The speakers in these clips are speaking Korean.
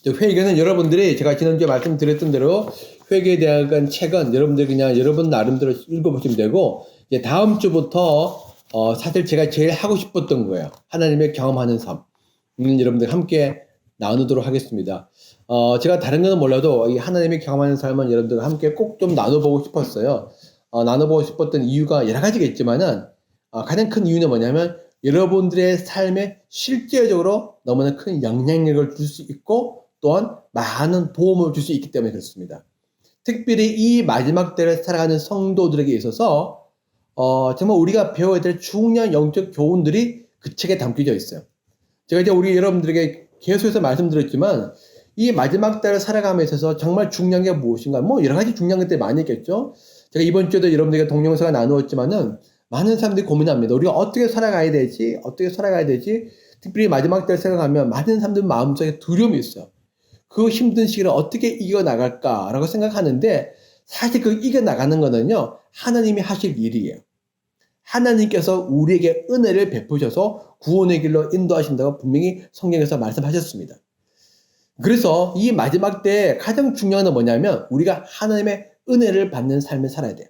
회계는 여러분들이 제가 지난주에 말씀드렸던 대로 회계에 대한 책은 여러분들이 그냥 여러분 나름대로 읽어보시면 되고, 이제 다음 주부터 사실 제가 제일 하고 싶었던 거예요. 하나님의 경험하는 삶. 여러분들 함께 나누도록 하겠습니다. 제가 다른 거는 몰라도 이 하나님의 경험하는 삶은 여러분들과 함께 꼭 좀 나눠보고 싶었어요. 나눠보고 싶었던 이유가 여러 가지겠지만은 가장 큰 이유는 뭐냐면 여러분들의 삶에 실제적으로 너무나 큰 영향력을 줄 수 있고 또한 많은 도움을 줄 수 있기 때문에 그렇습니다. 특별히 이 마지막 때를 살아가는 성도들에게 있어서 정말 우리가 배워야 될 중요한 영적 교훈들이 그 책에 담겨져 있어요. 제가 이제 우리 여러분들에게 계속해서 말씀드렸지만 이 마지막 때를 살아감에 있어서 정말 중요한 게 무엇인가, 뭐 여러 가지 중요한 것들이 많이 있겠죠. 제가 이번 주에도 여러분들에게 동영상을 나누었지만은 많은 사람들이 고민합니다. 우리가 어떻게 살아가야 되지? 어떻게 살아가야 되지? 특별히 마지막 때를 생각하면 많은 사람들 마음속에 두려움이 있어요. 그 힘든 시기를 어떻게 이겨나갈까라고 생각하는데 사실 그 이겨나가는 거는요, 하나님이 하실 일이에요. 하나님께서 우리에게 은혜를 베푸셔서 구원의 길로 인도하신다고 분명히 성경에서 말씀하셨습니다. 그래서 이 마지막 때 가장 중요한 건 뭐냐면 우리가 하나님의 은혜를 받는 삶을 살아야 돼요.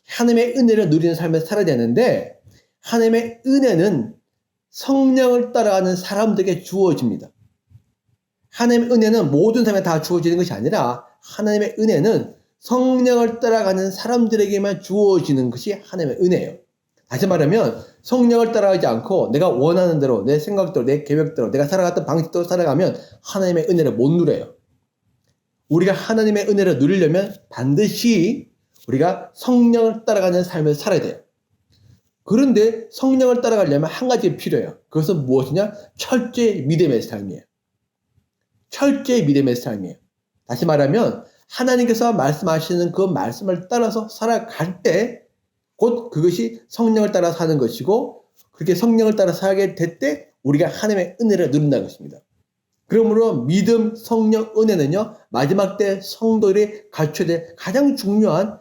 하나님의 은혜를 누리는 삶을 살아야 되는데 하나님의 은혜는 성령을 따라가는 사람들에게 주어집니다. 하나님의 은혜는 모든 사람에 다 주어지는 것이 아니라 하나님의 은혜는 성령을 따라가는 사람들에게만 주어지는 것이 하나님의 은혜예요. 다시 말하면 성령을 따라가지 않고 내가 원하는 대로 내 생각대로 내 계획대로 내가 살아갔던 방식대로 살아가면 하나님의 은혜를 못 누려요. 우리가 하나님의 은혜를 누리려면 반드시 우리가 성령을 따라가는 삶을 살아야 돼요. 그런데 성령을 따라가려면 한 가지 필요해요. 그것은 무엇이냐? 철저히 믿음의 삶이에요. 철저히 믿음의 삶이에요. 다시 말하면 하나님께서 말씀하시는 그 말씀을 따라서 살아갈 때 곧 그것이 성령을 따라 사는 것이고 그렇게 성령을 따라 살게 될 때 우리가 하나님의 은혜를 누린다는 것입니다. 그러므로 믿음, 성령, 은혜는요 마지막 때 성도들이 갖춰야 될 가장 중요한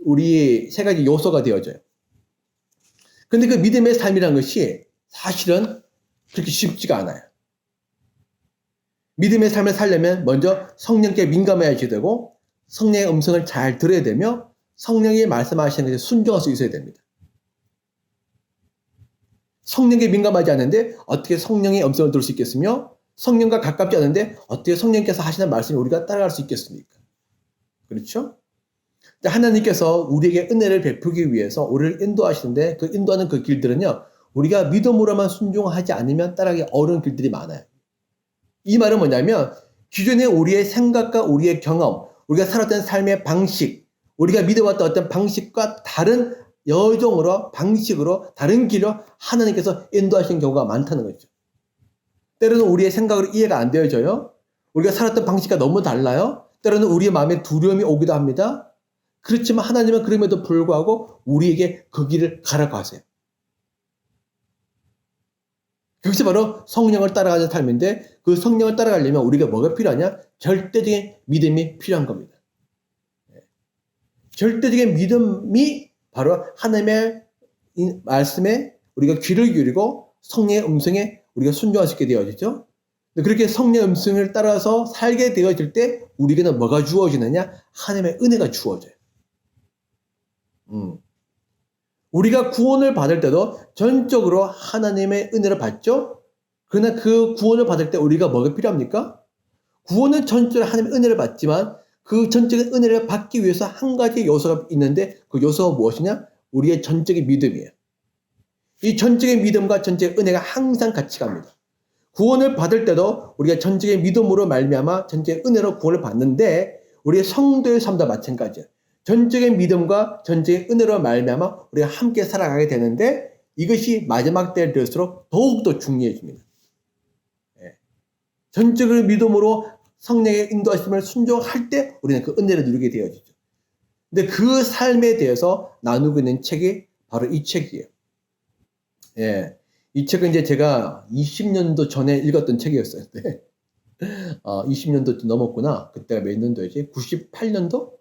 우리 세 가지 요소가 되어져요. 그런데 그 믿음의 삶이라는 것이 사실은 그렇게 쉽지가 않아요. 믿음의 삶을 살려면 먼저 성령께 민감해야지 되고 성령의 음성을 잘 들어야 되며 성령이 말씀하시는 것에 순종할 수 있어야 됩니다. 성령께 민감하지 않은데 어떻게 성령의 음성을 들을 수 있겠으며 성령과 가깝지 않은데 어떻게 성령께서 하시는 말씀을 우리가 따라갈 수 있겠습니까? 그렇죠? 하나님께서 우리에게 은혜를 베푸기 위해서 우리를 인도하시는데 그 인도하는 그 길들은요 우리가 믿음으로만 순종하지 않으면 따라가기 어려운 길들이 많아요. 이 말은 뭐냐면 기존에 우리의 생각과 우리의 경험, 우리가 살았던 삶의 방식, 우리가 믿어왔던 어떤 방식과 다른 여정으로, 방식으로, 다른 길로 하나님께서 인도하시는 경우가 많다는 거죠. 때로는 우리의 생각으로 이해가 안 되어져요. 우리가 살았던 방식과 너무 달라요. 때로는 우리의 마음에 두려움이 오기도 합니다. 그렇지만 하나님은 그럼에도 불구하고 우리에게 그 길을 가라고 하세요. 그것이 바로 성령을 따라가는 삶인데 그 성령을 따라가려면 우리가 뭐가 필요하냐? 절대적인 믿음이 필요한 겁니다. 절대적인 믿음이 바로 하나님의 말씀에 우리가 귀를 기울이고 성령의 음성에 우리가 순종할 수 있게 되어지죠. 그렇게 성령의 음성을 따라서 살게 되어질 때 우리에게는 뭐가 주어지느냐? 하나님의 은혜가 주어져요. 우리가 구원을 받을 때도 전적으로 하나님의 은혜를 받죠. 그러나 그 구원을 받을 때 우리가 뭐가 필요합니까? 구원은 전적으로 하나님의 은혜를 받지만 그 전적인 은혜를 받기 위해서 한 가지 요소가 있는데 그 요소가 무엇이냐? 우리의 전적인 믿음이에요. 이 전적인 믿음과 전적인 은혜가 항상 같이 갑니다. 구원을 받을 때도 우리가 전적인 믿음으로 말미암아 전적인 은혜로 구원을 받는데 우리의 성도의 삶도 마찬가지예요. 전적인 믿음과 전적인 은혜로 말미암아 우리가 함께 살아가게 되는데 이것이 마지막 때에 들수록 더욱더 중요해집니다. 전적인 믿음으로 성령의 인도하심을 순종할 때 우리는 그 은혜를 누리게 되어지죠. 근데 그 삶에 대해서 나누고 있는 책이 바로 이 책이에요. 이 책은 이제 제가 20년도 전에 읽었던 책이었어요. 20년도 넘었구나. 그때가 몇 년도였지? 98년도?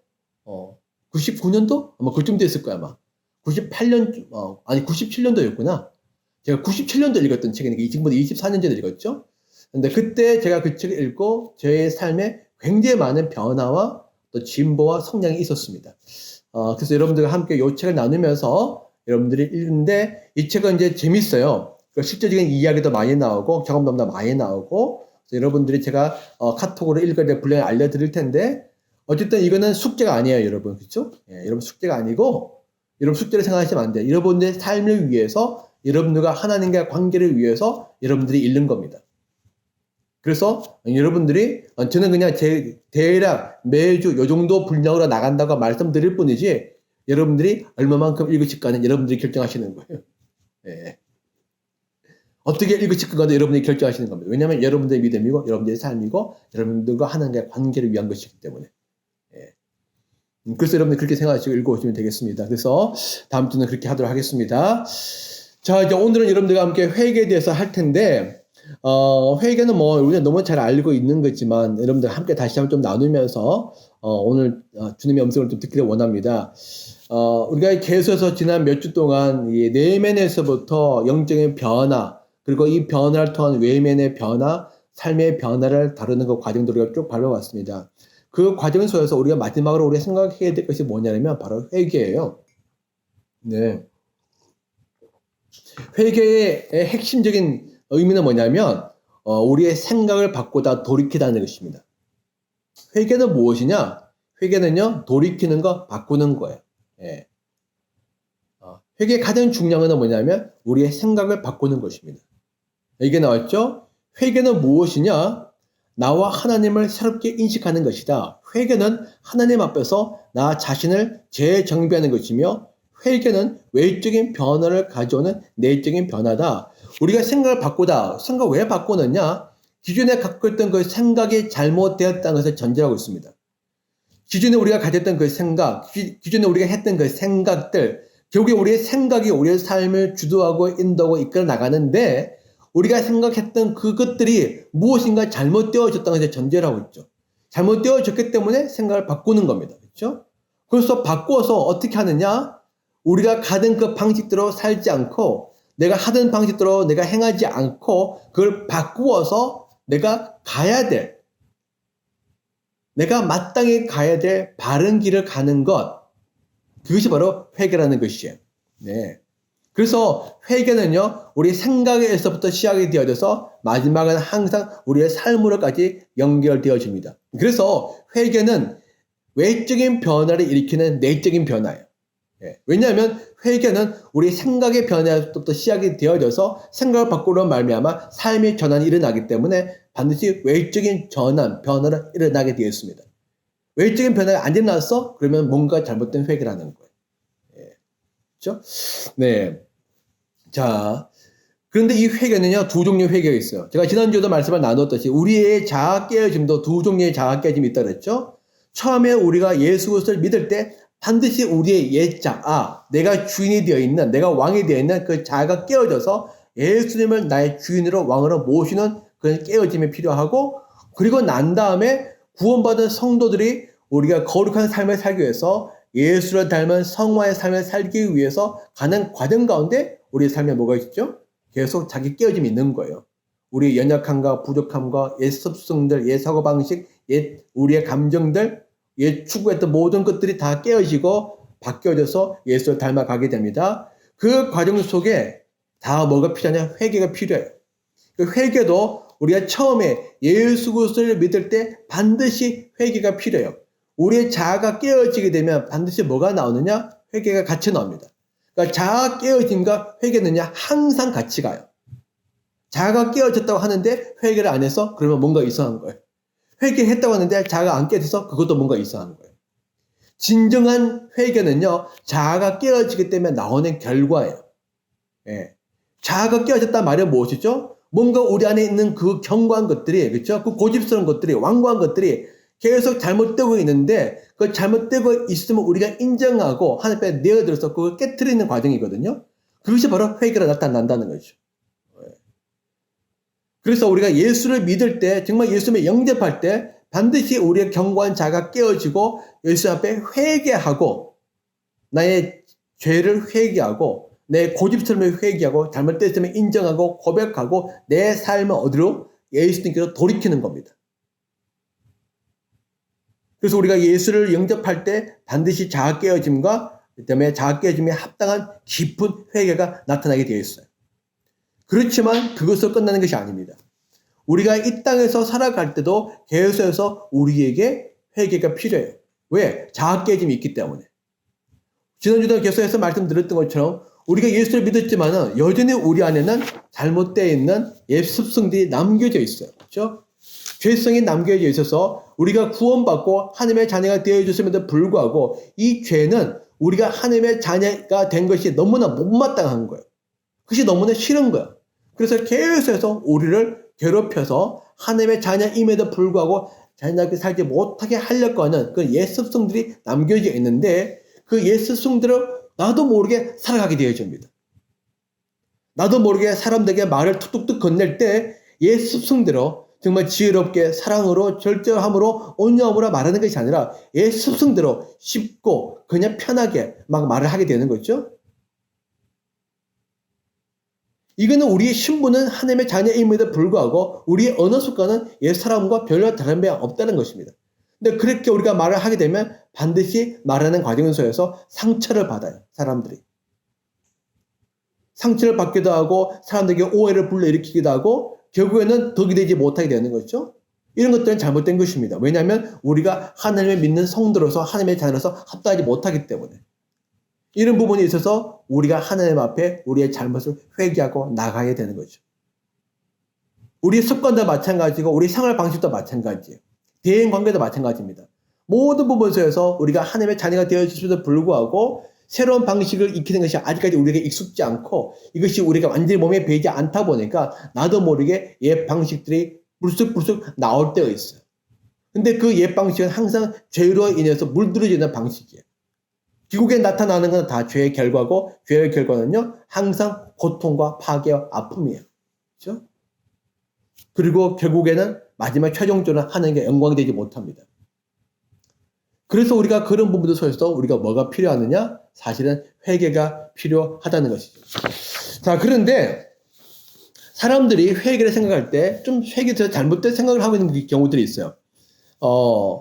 99년도? 아마 그쯤 됐을 거야, 아마. 97년도였구나. 제가 97년도 읽었던 책이니까 지금보다 24년 전에 읽었죠? 근데 그때 제가 그 책을 읽고 저의 삶에 굉장히 많은 변화와 또 진보와 성장이 있었습니다. 그래서 여러분들과 함께 이 책을 나누면서 여러분들이 읽는데 이 책은 이제 재밌어요. 실제적인 이야기도 많이 나오고 경험담도 많이 나오고 여러분들이 제가 카톡으로 읽을 때 분량을 알려드릴 텐데 어쨌든 이거는 숙제가 아니에요, 여러분. 그렇죠? 예, 여러분 숙제가 아니고 여러분 숙제를 생각하시면 안 돼요. 여러분들의 삶을 위해서 여러분들과 하나님과의 관계를 위해서 여러분들이 읽는 겁니다. 그래서 여러분들이 저는 그냥 제 대략 매주 요 정도 분량으로 나간다고 말씀드릴 뿐이지 여러분들이 얼마만큼 읽으실까는 여러분들이 결정하시는 거예요. 예. 어떻게 읽으실 건가도 여러분들이 결정하시는 겁니다. 왜냐하면 여러분들의 믿음이고 여러분들의 삶이고 여러분들과 하나님과의 관계를 위한 것이기 때문에. 예. 그래서 여러분들 그렇게 생각하시고 읽어오시면 되겠습니다. 그래서 다음 주는 그렇게 하도록 하겠습니다. 자, 이제 오늘은 여러분들과 함께 회개에 대해서 할 텐데 회개는 뭐 우리가 너무 잘 알고 있는 거지만 여러분들 함께 다시 한번 좀 나누면서 오늘 주님의 음성을 좀 듣기를 원합니다. 우리가 계속해서 지난 몇 주 동안 이 내면에서부터 영적인 변화 그리고 이 변화를 통한 외면의 변화, 삶의 변화를 다루는 그 과정들을 우리가 쭉 밟아왔습니다. 그 과정 속에서 우리가 마지막으로 우리가 생각해야 될 것이 뭐냐면 바로 회개예요. 네. 회개의 핵심적인 의미는 뭐냐면 우리의 생각을 바꾸다 돌이키다는 것입니다. 회개는 무엇이냐? 회개는요 돌이키는 거, 바꾸는 거예요. 예. 회개의 가장 중요한 건 뭐냐면 우리의 생각을 바꾸는 것입니다. 이게 나왔죠? 회개는 무엇이냐? 나와 하나님을 새롭게 인식하는 것이다. 회개는 하나님 앞에서 나 자신을 재정비하는 것이며 회개는 외적인 변화를 가져오는 내적인 변화다. 우리가 생각을 바꾸다. 생각 왜 바꾸느냐? 기존에 갖고 있던 그 생각이 잘못되었다는 것을 전제하고 있습니다. 기존에 우리가 가졌던 그 생각, 기존에 우리가 했던 그 생각들, 결국에 우리의 생각이 우리의 삶을 주도하고 인도하고 이끌어 나가는데 우리가 생각했던 그것들이 무엇인가 잘못되어졌다는 것을 전제를 하고 있죠. 잘못되어졌기 때문에 생각을 바꾸는 겁니다. 그렇죠? 그래서 바꾸어서 어떻게 하느냐? 우리가 가던 그 방식대로 살지 않고 내가 하던 방식대로 내가 행하지 않고 그걸 바꾸어서 내가 가야 될, 내가 마땅히 가야 될 바른 길을 가는 것, 그것이 바로 회개라는 것이에요. 네. 그래서 회개는요, 우리 생각에서부터 시작이 되어져서 마지막은 항상 우리의 삶으로까지 연결되어집니다. 그래서 회개는 외적인 변화를 일으키는 내적인 변화예요. 예. 왜냐하면 회개는 우리 생각의 변화부터 시작이 되어져서 생각을 바꾸는 말미암아 삶의 전환이 일어나기 때문에 반드시 외적인 전환, 변화를 일어나게 되어 있습니다. 외적인 변화가 안 일어났어? 그러면 뭔가 잘못된 회개라는 거예요. 예. 그렇죠? 네. 자, 그런데 이 회개는요, 두 종류의 회개가 있어요. 제가 지난주에도 말씀을 나눴듯이 우리의 자아 깨어짐도 두 종류의 자아 깨짐이 있다고 그랬죠? 처음에 우리가 예수 그리스도를 믿을 때 반드시 우리의 옛자아, 내가 주인이 되어 있는, 내가 왕이 되어 있는 그 자아가 깨어져서 예수님을 나의 주인으로 왕으로 모시는 그런 깨어짐이 필요하고, 그리고 난 다음에 구원받은 성도들이 우리가 거룩한 삶을 살기 위해서 예수를 닮은 성화의 삶을 살기 위해서 가는 과정 가운데 우리의 삶에 뭐가 있죠? 계속 자기 깨어짐이 있는 거예요. 우리의 연약함과 부족함과 옛 습성들, 옛 사고방식, 옛 우리의 감정들, 옛 추구했던 모든 것들이 다 깨어지고 바뀌어져서 예수를 닮아가게 됩니다. 그 과정 속에 다 뭐가 필요하냐? 회개가 필요해요. 그 회개도 우리가 처음에 예수 그리스도를 믿을 때 반드시 회개가 필요해요. 우리의 자아가 깨어지게 되면 반드시 뭐가 나오느냐? 회개가 같이 나옵니다. 그러니까 자아 깨어짐과 회개는요 항상 같이 가요. 자아가 깨어졌다고 하는데 회개를 안 해서 그러면 뭔가 이상한 거예요. 회개했다고 하는데 자아가 안 깨져서 그것도 뭔가 이상한 거예요. 진정한 회개는요 자아가 깨어지기 때문에 나오는 결과예요. 예. 자아가 깨어졌단 말은 무엇이죠? 뭔가 우리 안에 있는 그 견고한 것들이, 그렇죠? 그 고집스러운 것들이, 완고한 것들이 계속 잘못되고 있는데 그 잘못되고 있으면 우리가 인정하고 하나님 앞에 내어들어서 그걸 깨트리는 과정이거든요. 그것이 바로 회개로 나타난다는 거죠. 그래서 우리가 예수를 믿을 때, 정말 예수님을 영접할 때 반드시 우리의 견고한 자가 깨어지고 예수 앞에 회개하고 나의 죄를 회개하고 내 고집스러움을 회개하고 잘못됐음을 인정하고 고백하고 내 삶을 어디로? 예수님께로 돌이키는 겁니다. 그래서 우리가 예수를 영접할 때 반드시 자아 깨어짐과 그다음에 자아 깨어짐에 합당한 깊은 회개가 나타나게 되어 있어요. 그렇지만 그것으로 끝나는 것이 아닙니다. 우리가 이 땅에서 살아갈 때도 계속해서 우리에게 회개가 필요해요. 왜? 자아 깨짐이 있기 때문에. 지난주도 계속해서 말씀드렸던 것처럼 우리가 예수를 믿었지만 여전히 우리 안에는 잘못되어 있는 옛 습성들이 남겨져 있어요. 그렇죠? 죄성이 남겨져 있어서 우리가 구원받고 하나님의 자녀가 되어줬음에도 불구하고 이 죄는 우리가 하나님의 자녀가 된 것이 너무나 못마땅한 거예요. 그것이 너무나 싫은 거예요. 그래서 계속해서 우리를 괴롭혀서 하나님의 자녀임에도 불구하고 자녀답게 살지 못하게 하려고 하는 그 옛 습성들이 남겨져 있는데 그 옛 습성들을 나도 모르게 살아가게 되어집니다. 나도 모르게 사람들에게 말을 툭툭툭 건넬 때 옛 습성대로 정말 지혜롭게 사랑으로 절제함으로 온유함으로 말하는 것이 아니라 옛 습성대로 쉽고 그냥 편하게 막 말을 하게 되는 거죠. 이거는 우리의 신분은 하나님의 자녀임에도 불구하고 우리의 언어 습관은 옛 사람과 별로 다른 바 없다는 것입니다. 근데 그렇게 우리가 말을 하게 되면 반드시 말하는 과정 속에서 상처를 받아요. 사람들이. 상처를 받기도 하고 사람들에게 오해를 불러일으키기도 하고 결국에는 덕이 되지 못하게 되는 거죠. 이런 것들은 잘못된 것입니다. 왜냐하면 우리가 하나님을 믿는 성도로서 하나님의 자녀로서 합당하지 못하기 때문에. 이런 부분이 있어서 우리가 하나님 앞에 우리의 잘못을 회개하고 나가야 되는 거죠. 우리의 습관도 마찬가지고 우리 생활 방식도 마찬가지예요. 대인 관계도 마찬가지입니다. 모든 부분에서 우리가 하나님의 자녀가 되어질수도 불구하고 새로운 방식을 익히는 것이 아직까지 우리에게 익숙지 않고 이것이 우리가 완전히 몸에 배이지 않다 보니까 나도 모르게 옛 방식들이 불쑥불쑥 나올 때가 있어요. 근데 그 옛 방식은 항상 죄로 인해서 물들어지는 방식이에요. 결국에 나타나는 건 다 죄의 결과고 죄의 결과는요 항상 고통과 파괴와 아픔이에요. 그렇죠? 그리고 결국에는 마지막 최종적으로 하나님께 영광이 되지 못합니다. 그래서 우리가 그런 부분들 속에서 우리가 뭐가 필요하느냐? 사실은 회개가 필요하다는 것이죠. 자, 그런데 사람들이 회개를 생각할 때 좀 회개에서 잘못된 생각을 하고 있는 경우들이 있어요.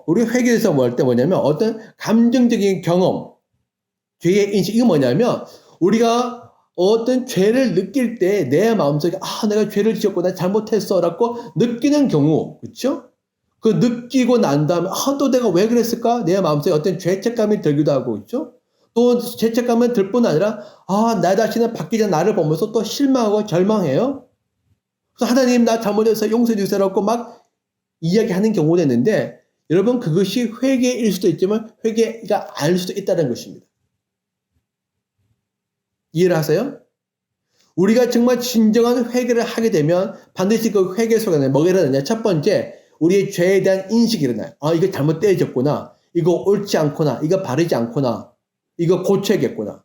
우리 회개에서 뭐 할 때 뭐냐면 어떤 감정적인 경험, 죄의 인식, 이거 뭐냐면 우리가 어떤 죄를 느낄 때 내 마음속에 내가 죄를 지었구나 잘못했어 라고 느끼는 경우, 그렇죠? 그 느끼고 난 다음에 또 내가 왜 그랬을까? 내 마음속에 어떤 죄책감이 들기도 하고, 그렇죠? 또 죄책감은 들 뿐 아니라 나 자신은 바뀌지 나를 보면서 또 실망하고 절망해요. 그래서 하나님 나 잘못해서 용서해 주세요라고 막 이야기하는 경우가 있는데 여러분 그것이 회개일 수도 있지만 회개가 아닐 수도 있다는 것입니다. 이해를 하세요? 우리가 정말 진정한 회개를 하게 되면 반드시 그 회개 속에 뭐가 일어나냐? 첫 번째, 우리의 죄에 대한 인식이 일어나요. 이거 잘못되어졌구나. 이거 옳지 않구나. 이거 바르지 않구나. 이거 고쳐야겠구나.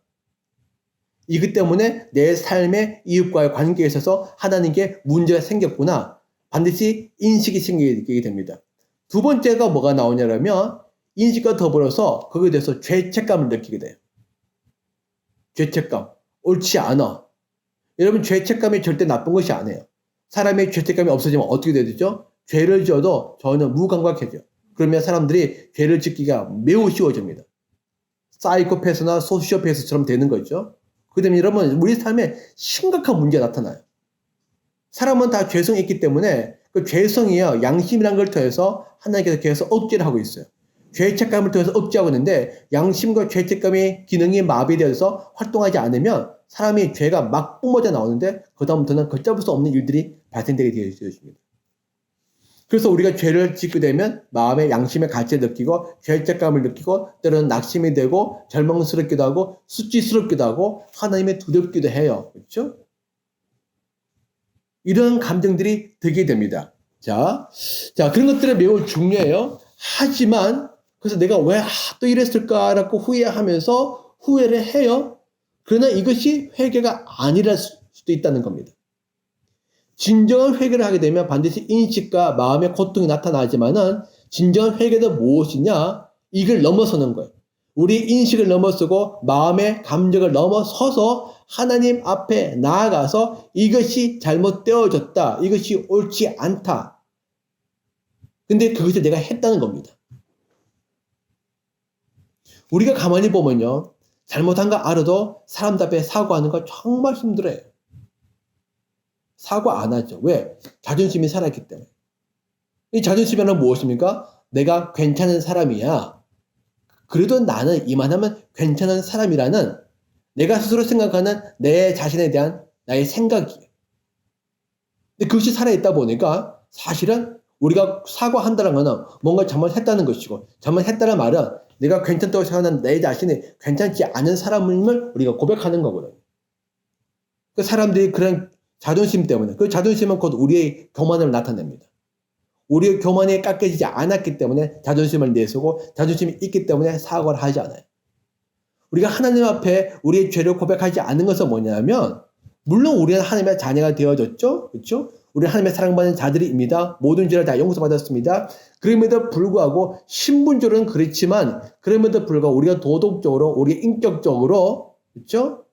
이것 때문에 내 삶의 이웃과의 관계에 있어서 하나님께 문제가 생겼구나. 반드시 인식이 생기게 됩니다. 두 번째가 뭐가 나오냐면 인식과 더불어서 거기에 대해서 죄책감을 느끼게 돼요. 죄책감. 옳지 않아. 여러분 죄책감이 절대 나쁜 것이 아니에요. 사람의 죄책감이 없어지면 어떻게 되죠? 죄를 지어도 저는 무감각해져요. 그러면 사람들이 죄를 짓기가 매우 쉬워집니다. 사이코패스나 소시오패스처럼 되는 거죠. 그 때문에 여러분 우리 삶에 심각한 문제가 나타나요. 사람은 다 죄성이 있기 때문에 그 죄성이요 양심이라는 걸 통해서 하나님께서 계속 억제를 하고 있어요. 죄책감을 통해서 억제하고 있는데 양심과 죄책감의 기능이 마비되어서 활동하지 않으면 사람이 죄가 막 뿜어져 나오는데 그 다음부터는 걷잡을 수 없는 일들이 발생되게 되어집니다. 그래서 우리가 죄를 짓게 되면 마음의 양심의 가치를 느끼고 죄책감을 느끼고 때로는 낙심이 되고 절망스럽기도 하고 수치스럽기도 하고 하나님의 두렵기도 해요. 그렇죠? 이런 감정들이 들게 됩니다. 자, 그런 것들은 매우 중요해요. 하지만 그래서 내가 왜 또 이랬을까라고 후회하면서 후회를 해요. 그러나 이것이 회개가 아니랄 수도 있다는 겁니다. 진정한 회개를 하게 되면 반드시 인식과 마음의 고통이 나타나지만은 진정한 회개는 무엇이냐? 이걸 넘어서는 거예요. 우리 인식을 넘어서고 마음의 감정을 넘어서서 하나님 앞에 나아가서 이것이 잘못되어졌다. 이것이 옳지 않다. 근데 그것을 내가 했다는 겁니다. 우리가 가만히 보면요. 잘못한 거 알아도 사람들 앞에 사과하는 거 정말 힘들어요. 사과 안 하죠. 왜? 자존심이 살아있기 때문에. 이 자존심이란 무엇입니까? 내가 괜찮은 사람이야. 그래도 나는 이만하면 괜찮은 사람이라는 내가 스스로 생각하는 내 자신에 대한 나의 생각이에요. 근데 그것이 살아있다 보니까 사실은 우리가 사과한다는 것은 뭔가 잘못했다는 것이고, 잘못했다는 말은 내가 괜찮다고 생각하는 내 자신이 괜찮지 않은 사람임을 우리가 고백하는 거거든요. 그 사람들이 그런 자존심 때문에, 그 자존심은 곧 우리의 교만을 나타냅니다. 우리의 교만이 깎여지지 않았기 때문에 자존심을 내세우고, 자존심이 있기 때문에 사과를 하지 않아요. 우리가 하나님 앞에 우리의 죄를 고백하지 않는 것은 뭐냐면, 물론 우리는 하나님의 자녀가 되어졌죠. 그렇죠? 우리는 하나님의 사랑받는 자들입니다. 모든 죄를 다 용서받았습니다. 그럼에도 불구하고 신분적으로는 그렇지만, 그럼에도 불구하고 우리가 도덕적으로, 우리 인격적으로, 그렇죠?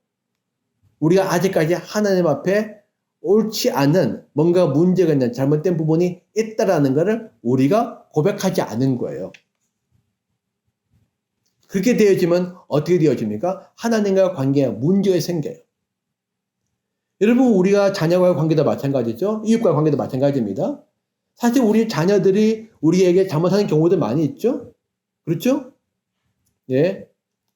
우리가 아직까지 하나님 앞에 옳지 않은 뭔가 문제가 있는 잘못된 부분이 있다라는 것을 우리가 고백하지 않은 거예요. 그렇게 되어지면 어떻게 되어집니까? 하나님과 관계에 문제가 생겨요. 여러분, 우리가 자녀와의 관계도 마찬가지죠. 이웃과의 관계도 마찬가지입니다. 사실 우리 자녀들이 우리에게 잘못하는 경우도 많이 있죠. 그렇죠? 네.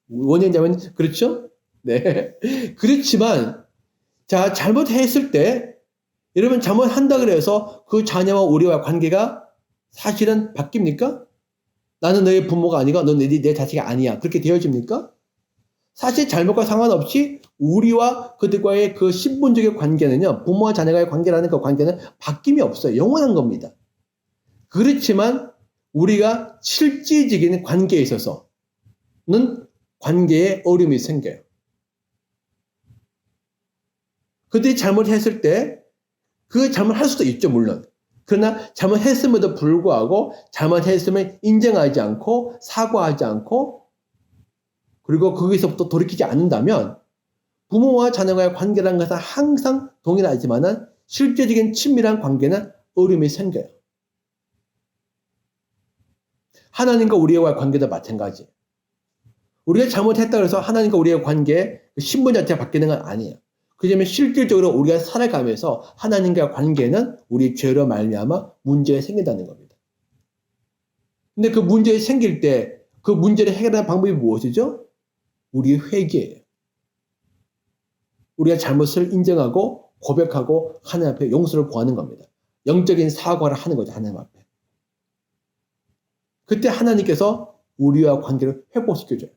원인자면 그렇죠? 네. 그렇지만 자, 잘못했을 때 여러분 잘못한다 그래서 그 자녀와 우리와 관계가 사실은 바뀝니까? 나는 너의 부모가 아니고 넌 내 자식이 아니야. 그렇게 되어집니까? 사실 잘못과 상관없이 우리와 그들과의 그 신분적인 관계는요. 부모와 자녀와의 관계라는 그 관계는 바뀜이 없어요. 영원한 겁니다. 그렇지만 우리가 실질적인 관계에 있어서는 관계에 어려움이 생겨요. 그들이 잘못했을 때 그 잘못할 수도 있죠. 물론. 그러나 잘못했음에도 불구하고 잘못했음을 인정하지 않고 사과하지 않고 그리고 거기서부터 돌이키지 않는다면 부모와 자녀와의 관계라는 것은 항상 동일하지만은 실제적인 친밀한 관계는 어려움이 생겨요. 하나님과 우리와의 관계도 마찬가지예요. 우리가 잘못했다고 해서 하나님과 우리의 관계의 신분 자체가 바뀌는 건 아니에요. 그렇지만 실질적으로 우리가 살아가면서 하나님과 관계는 우리 죄로 말미암아 문제가 생긴다는 겁니다. 근데 그 문제가 생길 때 그 문제를 해결하는 방법이 무엇이죠? 우리의 회개예요. 우리가 잘못을 인정하고 고백하고 하나님 앞에 용서를 구하는 겁니다. 영적인 사과를 하는 거죠. 하나님 앞에. 그때 하나님께서 우리와 관계를 회복시켜줘요.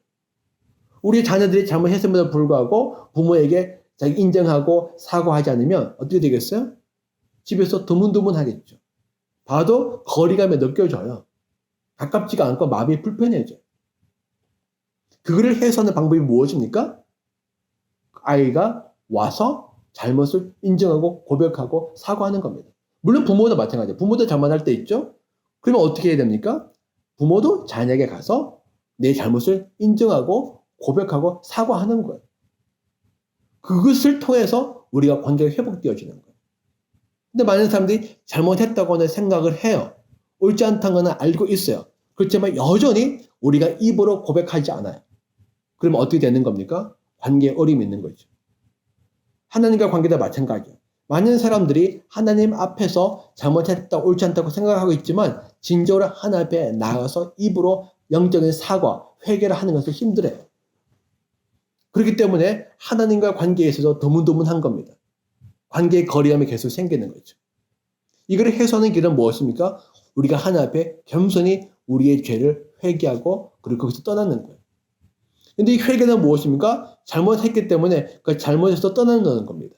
우리 자녀들이 잘못했음에도 불구하고 부모에게 자기 인정하고 사과하지 않으면 어떻게 되겠어요? 집에서 드문드문하겠죠. 봐도 거리감이 느껴져요. 가깝지가 않고 마음이 불편해져요. 그거를 해소하는 방법이 무엇입니까? 아이가 와서 잘못을 인정하고 고백하고 사과하는 겁니다. 물론 부모도 마찬가지예요. 부모도 잘못할 때 있죠? 그러면 어떻게 해야 됩니까? 부모도 자녀에게 가서 내 잘못을 인정하고 고백하고 사과하는 거예요. 그것을 통해서 우리가 관계가 회복되어지는 거예요. 근데 많은 사람들이 잘못했다고는 생각을 해요. 옳지 않다는 건 알고 있어요. 그렇지만 여전히 우리가 입으로 고백하지 않아요. 그러면 어떻게 되는 겁니까? 관계에 어려움이 있는 거죠. 하나님과 관계도 마찬가지예요. 많은 사람들이 하나님 앞에서 잘못했다, 옳지 않다고 생각하고 있지만 진정으로 하나님 앞에 나가서 입으로 영적인 사과, 회개를 하는 것을 힘들어요. 그렇기 때문에 하나님과 관계에 있어서 드문드문한 겁니다. 관계의 거리감이 계속 생기는 거죠. 이걸 해소하는 길은 무엇입니까? 우리가 하나님 앞에 겸손히 우리의 죄를 회개하고 그리고 거기서 떠나는 거예요. 근데 이 회개는 무엇입니까? 잘못했기 때문에 그 잘못에서 떠나는 겁니다.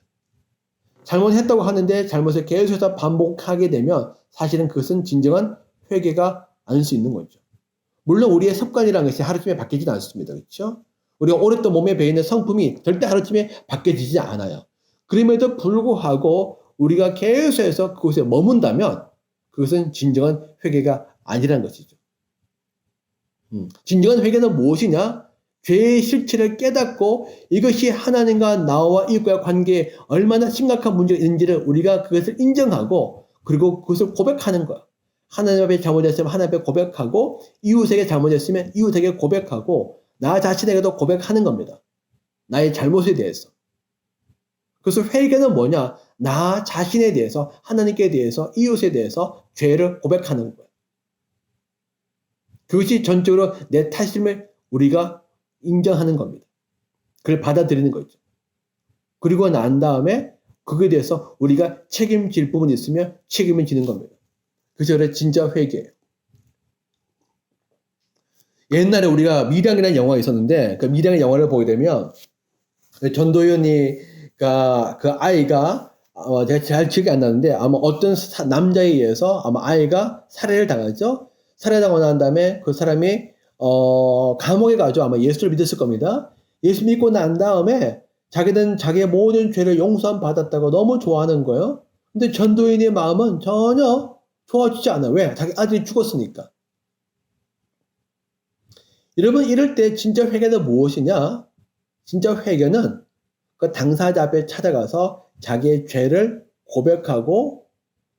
잘못했다고 하는데 잘못을 계속해서 반복하게 되면 사실은 그것은 진정한 회개가 아닐 수 있는 거죠. 물론 우리의 습관이라는 것이 하루쯤에 바뀌지는 않습니다. 그렇죠? 우리가 오랫동안 몸에 배이는 성품이 절대 하루쯤에 바뀌어지지 않아요. 그럼에도 불구하고 우리가 계속해서 그곳에 머문다면 그것은 진정한 회개가 아니라는 것이죠. 진정한 회개는 무엇이냐? 죄의 실체를 깨닫고 이것이 하나님과 나와 이웃과의 관계에 얼마나 심각한 문제가 있는지를 우리가 그것을 인정하고 그리고 그것을 고백하는 거야. 하나님 앞에 잘못했으면 하나님 앞에 고백하고 이웃에게 잘못했으면 이웃에게 고백하고 나 자신에게도 고백하는 겁니다. 나의 잘못에 대해서. 그래서 회개는 뭐냐? 나 자신에 대해서 하나님께 대해서 이웃에 대해서 죄를 고백하는 거야. 그것이 전적으로 내 탓임을 우리가 인정하는 겁니다. 그걸 받아들이는 거죠. 그리고 난 다음에 그거에 대해서 우리가 책임질 부분이 있으면 책임을 지는 겁니다. 그래서 진짜 회개예요. 옛날에 우리가 미량이라는 영화가 있었는데 그 미량의 영화를 보게 되면 전도연이가 그 아이가 제가 잘 기억이 안 나는데 아마 어떤 남자에 의해서 아마 아이가 살해를 당하죠. 살해당하고 난 다음에 그 사람이 감옥에 가죠. 아마 예수를 믿었을 겁니다. 예수 믿고 난 다음에 자기는 자기의 모든 죄를 용서함 받았다고 너무 좋아하는 거예요. 근데 전도연의 마음은 전혀 좋아지지 않아요. 왜? 자기 아들이 죽었으니까. 여러분 이럴 때 진짜 회개는 무엇이냐? 진짜 회개는 그 당사자 앞에 찾아가서 자기의 죄를 고백하고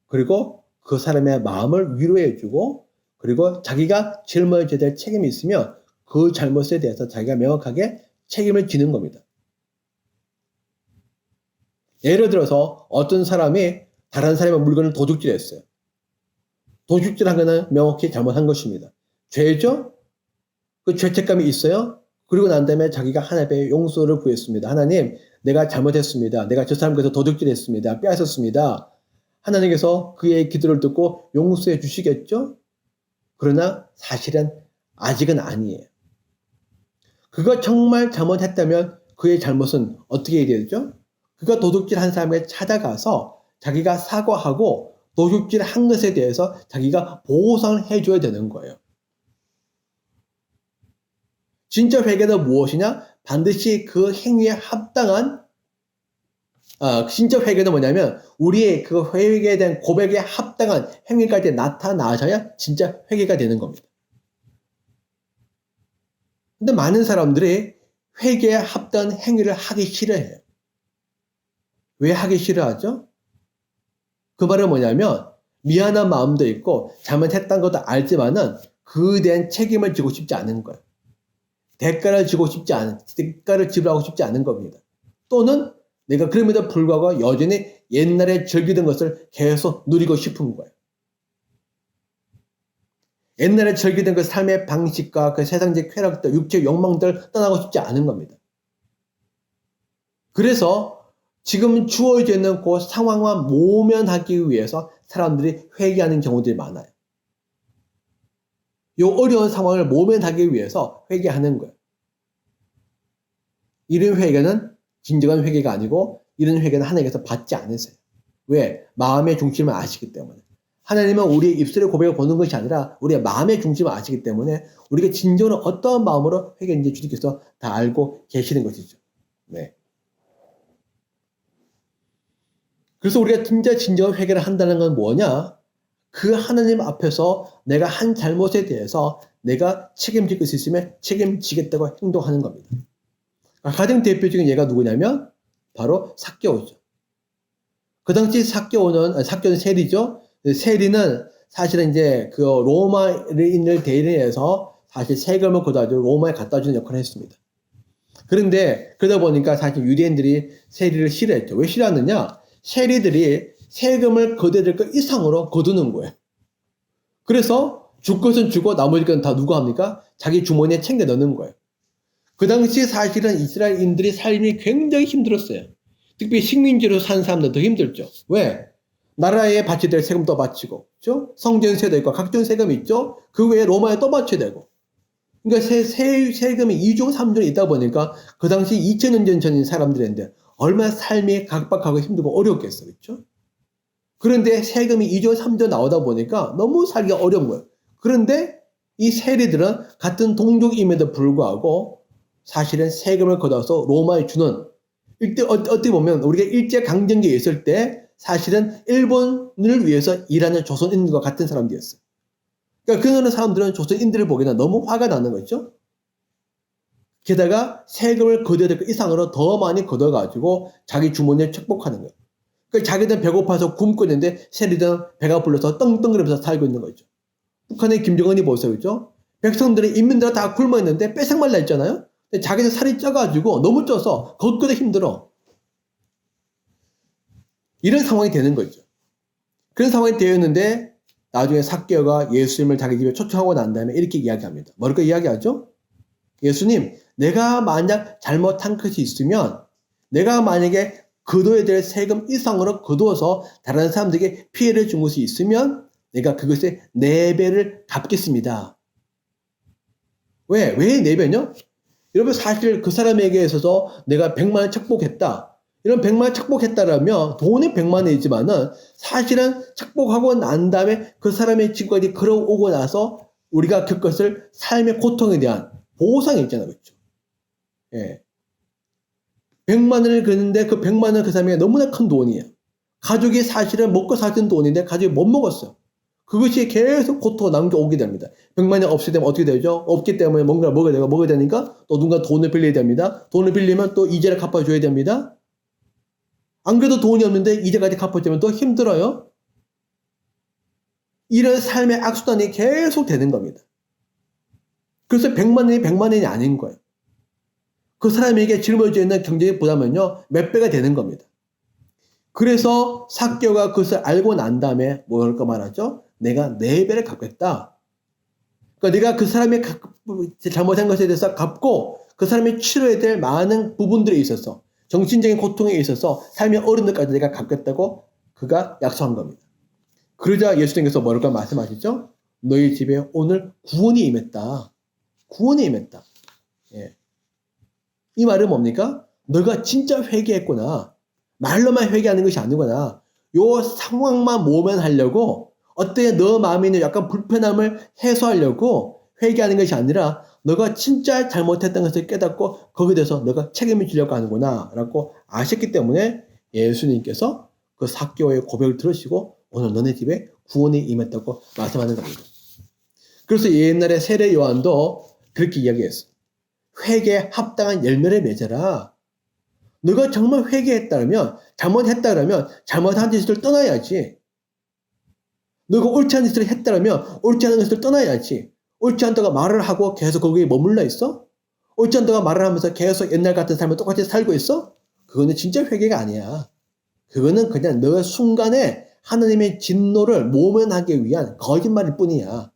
그리고 그 사람의 마음을 위로해주고 그리고 자기가 짊어져야 될 책임이 있으면 그 잘못에 대해서 자기가 명확하게 책임을 지는 겁니다. 예를 들어서 어떤 사람이 다른 사람의 물건을 도둑질했어요. 도둑질한 거는 명확히 잘못한 것입니다. 죄죠? 그 죄책감이 있어요? 그리고 난 다음에 자기가 하나님의 용서를 구했습니다. 하나님, 내가 잘못했습니다. 내가 저 사람께서 도둑질했습니다. 빼앗았습니다. 하나님께서 그의 기도를 듣고 용서해 주시겠죠? 그러나 사실은 아직은 아니에요. 그가 정말 잘못했다면 그의 잘못은 어떻게 해야 되죠? 그가 도둑질한 사람에게 찾아가서 자기가 사과하고 도둑질한 것에 대해서 자기가 보상을 해줘야 되는 거예요. 진짜 회개는 무엇이냐? 반드시 그 행위에 합당한 진짜 회개는 뭐냐면 우리의 그 회개에 대한 고백에 합당한 행위까지 나타나셔야 진짜 회개가 되는 겁니다. 근데 많은 사람들이 회개에 합당한 행위를 하기 싫어해요. 왜 하기 싫어하죠? 그 말은 뭐냐면 미안한 마음도 있고 잘못했다는 것도 알지만은 그에 대한 책임을 지고 싶지 않은 거예요. 대가를 지불하고 싶지 않은 겁니다. 또는 내가 그럼에도 불구하고 여전히 옛날에 즐기던 것을 계속 누리고 싶은 거예요. 옛날에 즐기던 그 삶의 방식과 그 세상적 쾌락들, 육체 욕망들을 떠나고 싶지 않은 겁니다. 그래서 지금 주어져 있는 그 상황만 모면하기 위해서 사람들이 회개하는 경우들이 많아요. 이 어려운 상황을 모면하기 위해서 회개하는 거예요. 이런 회개는 진정한 회개가 아니고 이런 회개는 하나님께서 받지 않으세요. 왜? 마음의 중심을 아시기 때문에. 하나님은 우리의 입술의 고백을 보는 것이 아니라 우리의 마음의 중심을 아시기 때문에 우리가 진정으로 어떠한 마음으로 회개했는지 주님께서 다 알고 계시는 것이죠. 네. 그래서 우리가 진정한 회개를 한다는 건 뭐냐? 그 하나님 앞에서 내가 한 잘못에 대해서 내가 책임질 것이 있으면 책임지겠다고 행동하는 겁니다. 가장 대표적인 예가 누구냐면 바로 삭개오죠. 그 당시 삭개오는 세리죠. 세리는 사실은 이제 그 로마인을 대리해서 사실 세금을 걷어가지고 로마에 갖다 주는 역할을 했습니다. 그런데 그러다 보니까 사실 유대인들이 세리를 싫어했죠. 왜 싫어하느냐? 세리들이 세금을 거둬들 것 이상으로 거두는 거예요. 그래서 줄 것은 주고 나머지 건 다 누가 합니까? 자기 주머니에 챙겨 넣는 거예요. 그 당시 사실은 이스라엘인들의 삶이 굉장히 힘들었어요. 특히 식민지로 산 사람들 더 힘들죠. 왜? 나라에 바쳐야 될 세금도 바치고, 그렇죠? 성전세도 있고 각종 세금이 있죠. 그 외에 로마에 또 바쳐야 되고. 그러니까 세금이 2종 3종이 있다 보니까 그 당시 2000년 전인 사람들인데 얼마나 삶이 각박하고 힘들고 어렵겠어요, 그렇죠? 그런데 세금이 2조 3조 나오다 보니까 너무 살기가 어려운 거예요. 그런데 이 세리들은 같은 동족임에도 불구하고 사실은 세금을 걷어서 로마에 주는 어떻게 보면 우리가 일제강점기에 있을 때 사실은 일본을 위해서 일하는 조선인들과 같은 사람들이었어요. 그러니까 그런 사람들은 조선인들을 보기에는 너무 화가 나는 거죠. 게다가 세금을 거둬야 될 것 이상으로 더 많이 걷어가지고 자기 주머니에 축복하는 거예요. 그러니까 자기들은 배고파서 굶고 있는데 세리들은 배가 불러서 떵떵거리면서 살고 있는 거죠. 북한의 김정은이 보세요. 그죠? 백성들이 인민들 다 굶어 있는데 뺏상 말라 했잖아요. 근데 자기는 살이 쪄가지고 너무 쪄서 걷기도 힘들어. 이런 상황이 되는 거죠. 그런 상황이 되었는데 나중에 삭개오가 예수님을 자기 집에 초청하고 난 다음에 이렇게 이야기합니다. 뭐랄까 이야기하죠? 예수님, 내가 만약 잘못한 것이 있으면 내가 만약에 거둬야 될 세금 이상으로 거두어서 다른 사람들에게 피해를 준 것이 있으면 내가 그것의 4배를 갚겠습니다. 왜 4배냐? 여러분 사실 그 사람에게 있어서 내가 100만 원 착복했다. 이런 100만 원 착복했다라면 돈이 100만 원이지만은 사실은 착복하고 난 다음에 그 사람의 집까지 걸어오고 나서 우리가 겪었을 삶의 고통에 대한 보상이 있잖아요. 그렇죠? 예. 100만 원을 걷는데 그 100만 원 그 사람에게 너무나 큰 돈이에요. 가족이 사실은 먹고 사는 돈인데 가족이 못 먹었어요. 그것이 계속 고통을 남겨오게 됩니다. 100만 원 없이 되면 어떻게 되죠? 없기 때문에 뭔가를 먹어야 되니까 또 누군가 돈을 빌려야 됩니다. 돈을 빌리면 또 이자를 갚아줘야 됩니다. 안 그래도 돈이 없는데 이자까지 갚아주면 더 힘들어요. 이런 삶의 악순환이 계속 되는 겁니다. 그래서 100만 원이 100만 원이 아닌 거예요. 그 사람에게 짊어져 있는 경제적 부담은요, 몇 배가 되는 겁니다. 그래서 삭개오가 그것을 알고 난 다음에 뭘까 말하죠? 내가 4배를 갚겠다. 그러니까 내가 그 사람의 잘못한 것에 대해서 갚고 그 사람이 치러야 될 많은 부분들에 있어서 정신적인 고통에 있어서 삶의 어른들까지 내가 갚겠다고 그가 약속한 겁니다. 그러자 예수님께서 뭐랄까 말씀하시죠? 너희 집에 오늘 구원이 임했다. 구원이 임했다. 예. 이 말은 뭡니까? 너가 진짜 회개했구나. 말로만 회개하는 것이 아니구나. 요 상황만 모면하려고 어때 너 마음에 있는 약간 불편함을 해소하려고 회개하는 것이 아니라 너가 진짜 잘못했던 것을 깨닫고 거기에 대해서 너가 책임을 지려고 하는구나 라고 아셨기 때문에 예수님께서 그 삭개오의 고백을 들으시고 오늘 너네 집에 구원이 임했다고 말씀하는 겁니다. 그래서 옛날에 세례 요한도 그렇게 이야기했어요. 회개에 합당한 열매를 맺어라. 너가 정말 회개했다면 잘못했다면 잘못한 짓을 떠나야지. 너가 옳지 않은 짓을 했다면 옳지 않은 것을 떠나야지. 옳지 않다가 말을 하고 계속 거기에 머물러 있어? 옳지 않다가 말을 하면서 계속 옛날 같은 삶을 똑같이 살고 있어? 그거는 진짜 회개가 아니야. 그거는 그냥 너 순간에 하나님의 진노를 모면하기 위한 거짓말일 뿐이야.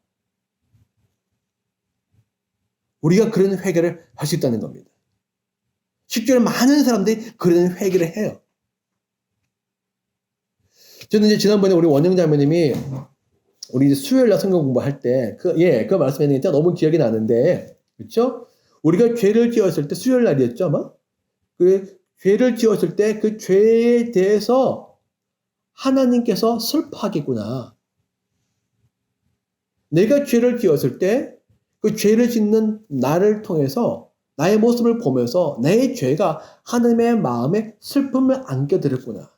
우리가 그런 회개를 할 수 있다는 겁니다. 실제로 많은 사람들이 그런 회개를 해요. 저는 이제 지난번에 우리 원영자매님이 우리 이제 수요일날 성경 공부할 때 그 말씀했는데 너무 기억이 나는데, 그렇죠? 우리가 죄를 지었을 때 수요일날이었죠, 아마? 그 죄를 지었을 때 그 죄에 대해서 하나님께서 슬퍼하겠구나. 내가 죄를 지었을 때 그 죄를 짓는 나를 통해서 나의 모습을 보면서 내 죄가 하나님의 마음에 슬픔을 안겨드렸구나.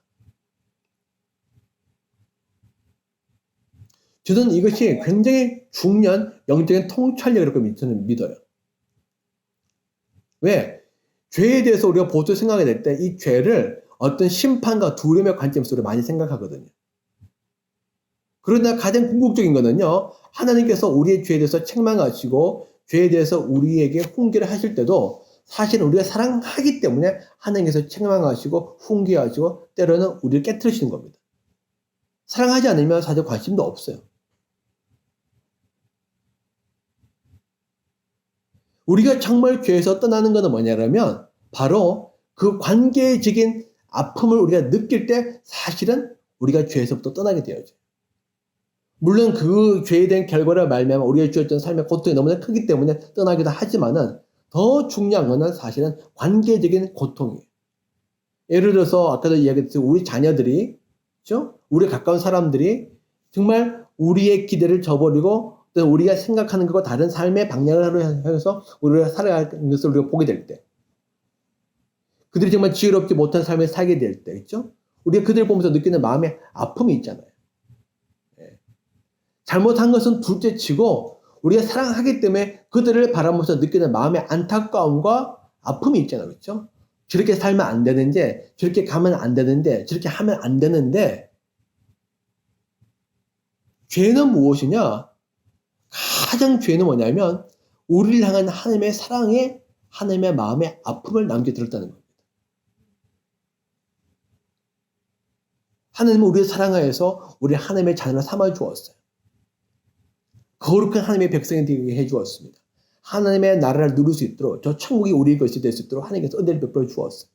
저는 이것이 굉장히 중요한 영적인 통찰력이라고 저는 믿어요. 왜? 죄에 대해서 우리가 보통 생각하게 될 때 이 죄를 어떤 심판과 두려움의 관점에서 많이 생각하거든요. 그러나 가장 궁극적인 거는요, 하나님께서 우리의 죄에 대해서 책망하시고 죄에 대해서 우리에게 훈계를 하실 때도 사실은 우리가 사랑하기 때문에 하나님께서 책망하시고 훈계하시고 때로는 우리를 깨트리시는 겁니다. 사랑하지 않으면 사실 관심도 없어요. 우리가 정말 죄에서 떠나는 것은 뭐냐면 바로 그 관계적인 아픔을 우리가 느낄 때 사실은 우리가 죄에서부터 떠나게 되어져요. 물론 그 죄에 대한 결과를 말미암아 우리가 주었던 삶의 고통이 너무나 크기 때문에 떠나기도 하지만은 더 중요한 것은 사실은 관계적인 고통이에요. 예를 들어서 아까도 이야기했듯이 우리 자녀들이, 그렇죠? 우리 가까운 사람들이 정말 우리의 기대를 저버리고 또는 우리가 생각하는 것과 다른 삶의 방향을 향해서 우리가 살아가는 것을 우리가 보게 될 때, 그들이 정말 지혜롭지 못한 삶을 살게 될 때, 그렇죠? 우리가 그들을 보면서 느끼는 마음의 아픔이 있잖아요. 잘못한 것은 둘째 치고 우리가 사랑하기 때문에 그들을 바라보면서 느끼는 마음의 안타까움과 아픔이 있잖아요. 그렇죠? 저렇게 살면 안 되는데, 저렇게 가면 안 되는데, 저렇게 하면 안 되는데, 죄는 무엇이냐? 가장 죄는 뭐냐면 우리를 향한 하나님의 사랑에 하나님의 마음의 아픔을 남겨들었다는 겁니다. 하나님은 우리를 사랑하여서 우리 하나님의 자녀를 삼아 주었어요. 거룩한 하나님의 백성이 되게 해 주었습니다. 하나님의 나라를 누릴 수 있도록, 저 천국이 우리의 것이 될 수 있도록 하나님께서 은혜를 베풀어 주었어요.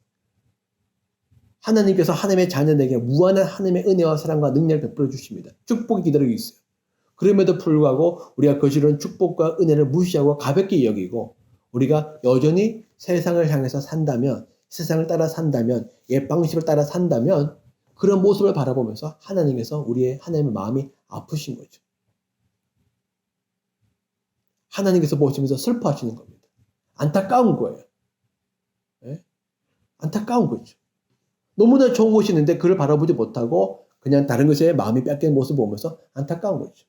하나님께서 하나님의 자녀에게 무한한 하나님의 은혜와 사랑과 능력을 베풀어 주십니다. 축복이 기다리고 있어요. 그럼에도 불구하고 우리가 거스른 축복과 은혜를 무시하고 가볍게 여기고 우리가 여전히 세상을 향해서 산다면, 세상을 따라 산다면, 옛 방식을 따라 산다면 그런 모습을 바라보면서 하나님께서 우리의 하나님의 마음이 아프신 거죠. 하나님께서 보시면서 슬퍼하시는 겁니다. 안타까운 거예요. 네? 안타까운 거죠. 너무나 좋은 곳이 있는데 그를 바라보지 못하고 그냥 다른 것에 마음이 뺏기는 모습을 보면서 안타까운 거죠.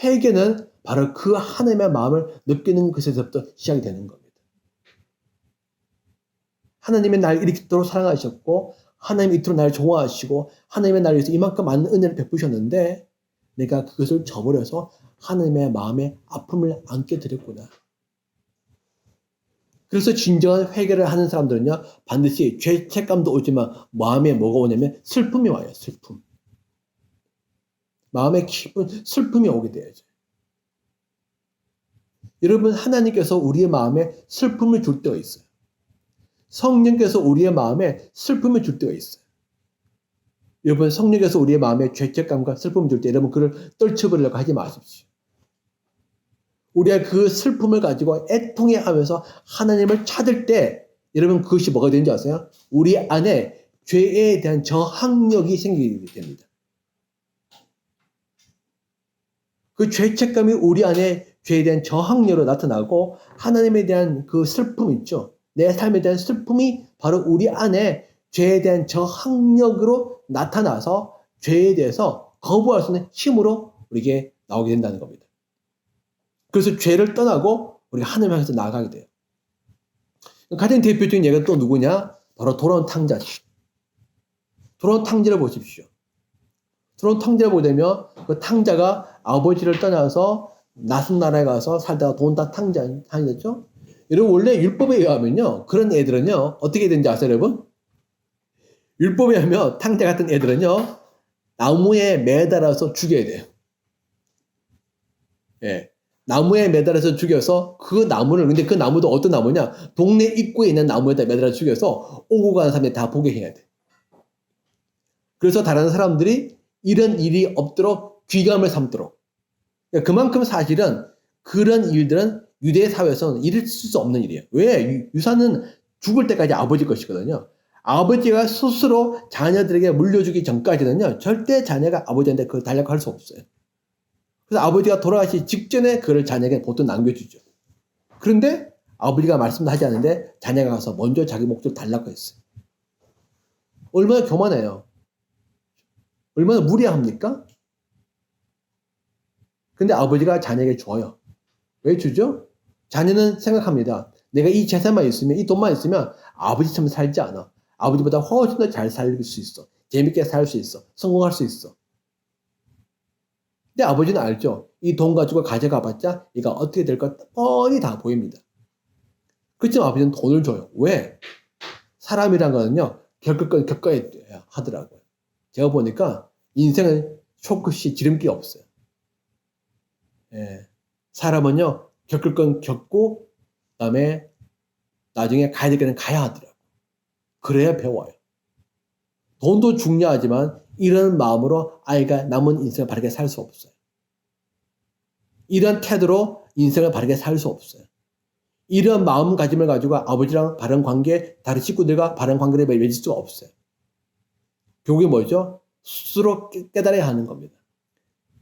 회개는 바로 그 하나님의 마음을 느끼는 것에서부터 시작이 되는 겁니다. 하나님의 날 이토록 사랑하셨고 하나님이 이토록 나를 좋아하시고 하나님의 나를 위해서 이만큼 많은 은혜를 베푸셨는데 내가 그것을 저버려서 하나님의 마음의 아픔을 안게 드렸구나. 그래서 진정한 회개를 하는 사람들은요, 반드시 죄책감도 오지만 마음에 뭐가 오냐면 슬픔이 와요. 슬픔. 마음에 깊은 슬픔이 오게 돼야죠. 여러분, 하나님께서 우리의 마음에 슬픔을 줄 때가 있어요. 성령께서 우리의 마음에 슬픔을 줄 때가 있어요. 여러분, 성령께서 우리의 마음에 죄책감과 슬픔을 줄 때 여러분 그를 떨쳐버리려고 하지 마십시오. 우리가 그 슬픔을 가지고 애통해하면서 하나님을 찾을 때 여러분 그것이 뭐가 되는지 아세요? 우리 안에 죄에 대한 저항력이 생기게 됩니다. 그 죄책감이 우리 안에 죄에 대한 저항력으로 나타나고 하나님에 대한 그 슬픔 있죠. 내 삶에 대한 슬픔이 바로 우리 안에 죄에 대한 저항력으로 나타나서 죄에 대해서 거부할 수 있는 힘으로 우리에게 나오게 된다는 겁니다. 그래서 죄를 떠나고 우리가 하나님 향해서 나아가게 돼요. 가장 대표적인 예가 또 누구냐? 바로 돌아온 탕자죠. 돌아온 탕자를 보십시오. 돌아온 탕자를 보게 되면 그 탕자가 아버지를 떠나서 낯선 나라에 가서 살다가 돈 다 탕자였죠. 여러분 원래 율법에 의하면요. 그런 애들은요. 어떻게 되는지 아세요 여러분? 율법에 의하면 탕자 같은 애들은요. 나무에 매달아서 죽여야 돼요. 예. 나무에 매달아서 죽여서 그 나무를, 근데 그 나무도 어떤 나무냐? 동네 입구에 있는 나무에다 매달아 죽여서 오고 가는 사람들이 다 보게 해야 돼. 그래서 다른 사람들이 이런 일이 없도록 귀감을 삼도록. 그만큼 사실은 그런 일들은 유대 사회에서는 있을 수 없는 일이에요. 왜? 유산은 죽을 때까지 아버지 것이거든요. 아버지가 스스로 자녀들에게 물려주기 전까지는요, 절대 자녀가 아버지한테 그걸 달라고 할 수 없어요. 그래서 아버지가 돌아가시기 직전에 그를 자녀에게 보통 남겨주죠. 그런데 아버지가 말씀도 하지 않는데 자녀가 가서 먼저 자기 목줄 달라고 했어요. 얼마나 교만해요. 얼마나 무례합니까? 근데 아버지가 자녀에게 줘요. 왜 주죠? 자녀는 생각합니다. 내가 이 재산만 있으면, 이 돈만 있으면 아버지처럼 살지 않아. 아버지보다 훨씬 더 잘 살 수 있어. 재밌게 살 수 있어. 성공할 수 있어. 근데 아버지는 알죠. 이 돈 가지고 가져가봤자 얘가 어떻게 될 것 뻔히 다 보입니다. 그렇지만 아버지는 돈을 줘요. 왜? 사람이란 거는요. 겪을 건 겪어야 하더라고요. 제가 보니까 인생은 쇼크시 지름길이 없어요. 예. 사람은요. 겪을 건 겪고 그다음에 나중에 가야 될 때는 가야 하더라고요. 그래야 배워요. 돈도 중요하지만 이런 마음으로 아이가 남은 인생을 바르게 살 수 없어요. 이런 태도로 인생을 바르게 살 수 없어요. 이런 마음가짐을 가지고 아버지랑 바른 관계, 다른 식구들과 바른 관계를 맺을 수가 없어요. 결국에 뭐죠? 스스로 깨달아야 하는 겁니다.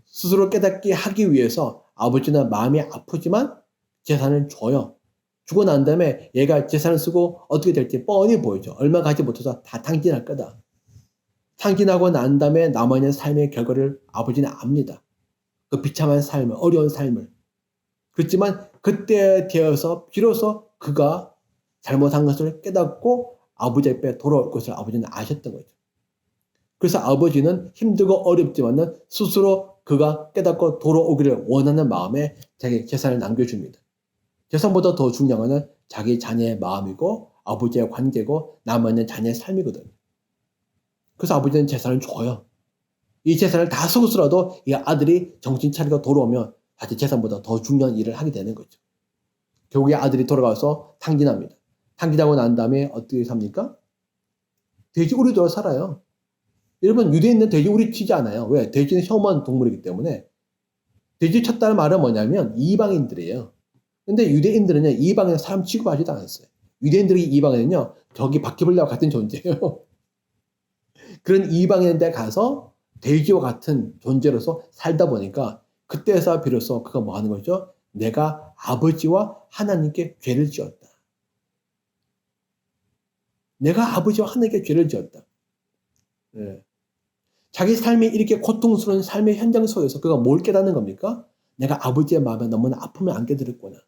스스로 깨닫게 하기 위해서 아버지는 마음이 아프지만 재산을 줘요. 주고 난 다음에 얘가 재산을 쓰고 어떻게 될지 뻔히 보이죠. 얼마 가지 못해서 다 탕진할 거다. 탕진하고 난 다음에 남아있는 삶의 결과를 아버지는 압니다. 그 비참한 삶을, 어려운 삶을. 그렇지만 그때 되어서 비로소 그가 잘못한 것을 깨닫고 아버지 앞에 돌아올 것을 아버지는 아셨던 거죠. 그래서 아버지는 힘들고 어렵지만은 스스로 그가 깨닫고 돌아오기를 원하는 마음에 자기 재산을 남겨줍니다. 재산보다 더 중요한 것은 자기 자녀의 마음이고 아버지의 관계고 남아있는 자녀의 삶이거든요. 그래서 아버지는 재산을 줘요. 이 재산을 다 쓰고서라도 이 아들이 정신 차리고 돌아오면 사실 재산보다 더 중요한 일을 하게 되는 거죠. 결국에 아들이 돌아가서 탕진합니다. 탕진하고 난 다음에 어떻게 삽니까? 돼지우리로 살아요. 여러분, 유대인은 돼지우리 치지 않아요. 왜? 돼지는 혐오한 동물이기 때문에. 돼지 쳤다는 말은 뭐냐면 이방인들이에요. 근데 유대인들은요, 이방인 사람 취급하지도 않았어요. 유대인들이 이방인은요, 저기 바퀴벌레와 같은 존재예요. 그런 이방인한테 가서 돼지와 같은 존재로서 살다 보니까 그때서 비로소 그가 뭐 하는 거죠? 내가 아버지와 하나님께 죄를 지었다. 내가 아버지와 하나님께 죄를 지었다. 네. 자기 삶이 이렇게 고통스러운 삶의 현장 속에서 그가 뭘 깨닫는 겁니까? 내가 아버지의 마음에 너무나 아픔을 안게 되었구나.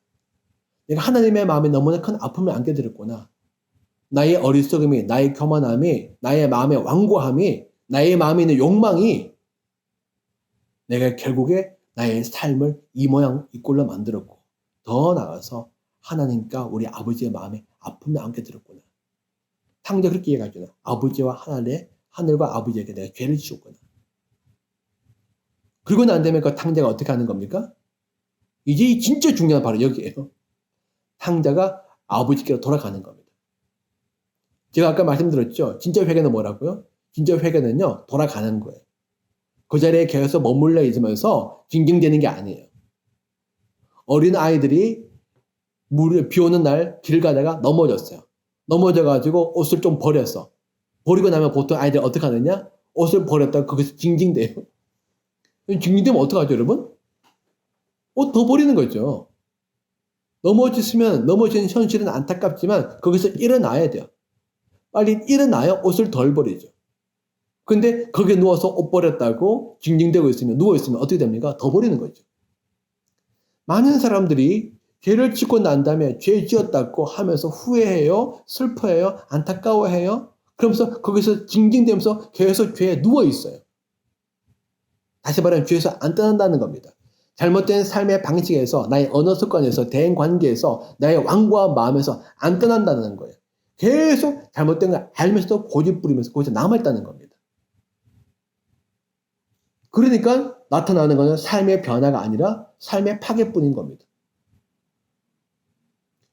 내가 하나님의 마음에 너무나 큰 아픔을 안게 되었구나. 나의 어리석음이, 나의 교만함이, 나의 마음의 완고함이, 나의 마음에 있는 욕망이 내가 결국에 나의 삶을 이 모양 이 꼴로 만들었고 더 나아가서 하나님과 우리 아버지의 마음에 아픔을 안게 되었구나. 탕자 그렇게 얘기하잖아. 아버지와 하늘과 아버지에게 내가 죄를 지었구나. 그리고 난 다음에 그 탕자가 어떻게 하는 겁니까? 이제 진짜 중요한 바로 여기에요. 탕자가 아버지께로 돌아가는 겁니다. 제가 아까 말씀드렸죠. 진짜 회개는 뭐라고요? 진짜 회개는요, 돌아가는 거예요. 그 자리에 계속 머물러 있으면서 징징대는 게 아니에요. 어린 아이들이 비 오는 날 길 가다가 넘어졌어요. 넘어져가지고 옷을 좀 버렸어. 버리고 나면 보통 아이들이 어떻게 하느냐? 옷을 버렸다가 거기서 징징대요. 징징대면 어떡하죠, 여러분? 옷 더 버리는 거죠. 넘어진 현실은 안타깝지만 거기서 일어나야 돼요. 빨리 일어나야 옷을 덜 버리죠. 근데 거기에 누워서 옷 버렸다고 징징대고 있으면, 누워있으면 어떻게 됩니까? 더 버리는 거죠. 많은 사람들이 죄를 짓고 난 다음에 죄 지었다고 하면서 후회해요, 슬퍼해요, 안타까워해요. 그러면서 거기서 징징대면서 계속 죄에 누워있어요. 다시 말하면 죄에서 안 떠난다는 겁니다. 잘못된 삶의 방식에서, 나의 언어 습관에서, 대인 관계에서, 나의 완고한 마음에서 안 떠난다는 거예요. 계속 잘못된 걸 알면서도 고집 부리면서 거기서 남아있다는 겁니다. 그러니까 나타나는 것은 삶의 변화가 아니라 삶의 파괴뿐인 겁니다.